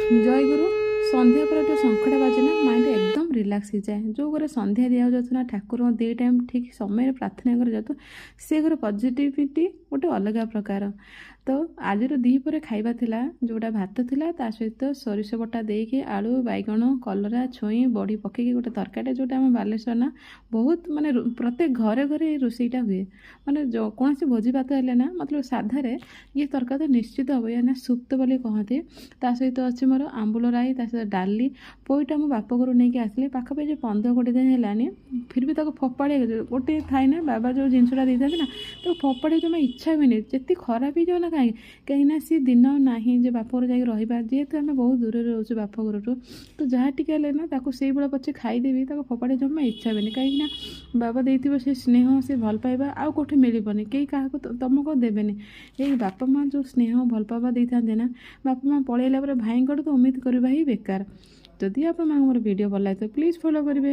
ଜୟଗୁରୁ ସନ୍ଧ୍ୟା ପରେ ଯେଉଁ ଶଙ୍ଖଟା ବାଜେ ନା ମାଇଣ୍ଡ ଏକଦମ ରିଲାକ୍ସ ହେଇଯାଏ। ଯେଉଁ ଘରେ ସନ୍ଧ୍ୟା ଦିଆଯାଉଥିବ ନା ଠାକୁରଙ୍କ 2 ଟାଇମ୍ ଠିକ୍ ସମୟରେ ପ୍ରାର୍ଥନା କରାଯାଉଥିବ ସେ ଘରେ ପଜିଟିଭିଟି ଗୋଟେ ଅଲଗା ପ୍ରକାର। ତ ଆଜିର ଦ୍ୱିପହରେ ଖାଇବା ଥିଲା ଯେଉଁଟା ଭାତ ଥିଲା ତା ସହିତ ସୋରିଷ ବଟା ଦେଇକି ଆଳୁ ବାଇଗଣ କଲରା ଛୁଇଁ ବଡ଼ି ପକେଇକି ଗୋଟେ ତରକାରୀ ଯେଉଁଟା ଆମ ବାଲେଶ୍ୱର ନା ବହୁତ ମାନେ ପ୍ରତ୍ୟେକ ଘରେ ଘରେ ଏଇ ରୋଷେଇଟା ହୁଏ। ମାନେ କୌଣସି ଭୋଜି ଭାତ ହେଲେ ନା ମତଲବ ସାଧାରେ ଇଏ ତରକାରୀ ତ ନିଶ୍ଚିତ ହେବ। ୟା ନା ସୁପ୍ତ ବୋଲି କହନ୍ତି। ତା ସହିତ ଅଛି ମୋର ଆମ୍ବୁଲ ରାଇ, ତା ସହିତ ଡାଲି। ପୋଇଟା ମୁଁ ବାପ ଘରୁ ନେଇକି ଆସିଲି ପାଖାପାଖି ଯେ 15-20 ଦିନ ହେଲାନି। ଫିର୍ ବି ତାକୁ ଫୋପାଡ଼ି ଗୋଟେ ଥାଏ ନା ବାବା ଯେଉଁ ଜିନିଷଟା ଦେଇଥାନ୍ତି ନା ତାକୁ ଫୋପାଡ଼ି ଜମା ଇଚ୍ଛା ହୁଏନି। ଯେତେ ଖରାପ ହେଇଯାଉ ନା କାହିଁକିନା ସେ ଦିନ ନାହିଁ ଯେ ବାପ ଘର ଯାଇକି ରହିବା। ଯେହେତୁ ଆମେ ବହୁତ ଦୂରରେ ରହୁଛୁ ବାପ ଘରଠୁ, ତ ଯାହା ଟିକେ ହେଲେ ନା ତାକୁ ସେଇଭଳିଆ ପଛେ ଖାଇଦେବି, ତାକୁ ଫୋପାଡ଼ି ଜମା ଇଚ୍ଛା ହୁଏନି। କାହିଁକିନା ବାବା ଦେଇଥିବ ସେ ସ୍ନେହ ସେ ଭଲ ପାଇବା ଆଉ କେଉଁଠି ମିଳିବନି। କେହି କାହାକୁ ତମକୁ ଦେବେନି। ଏଇ ବାପା ମାଆ ଯେଉଁ ସ୍ନେହ ଭଲ ପାଇବା ଦେଇଥାନ୍ତି ନା, ବାପା ମାଆ ପଳେଇଲା ପରେ ଭାଇଙ୍କଠୁ ତ ଉମ୍ମିଦ କରିବା ହିଁ ବେକାର। ଯଦି ଆପଣଙ୍କୁ ମୋର ଭିଡ଼ିଓ ଭଲ ଲାଗିଥିବ ପ୍ଲିଜ୍ ଫଲୋ କରିବେ।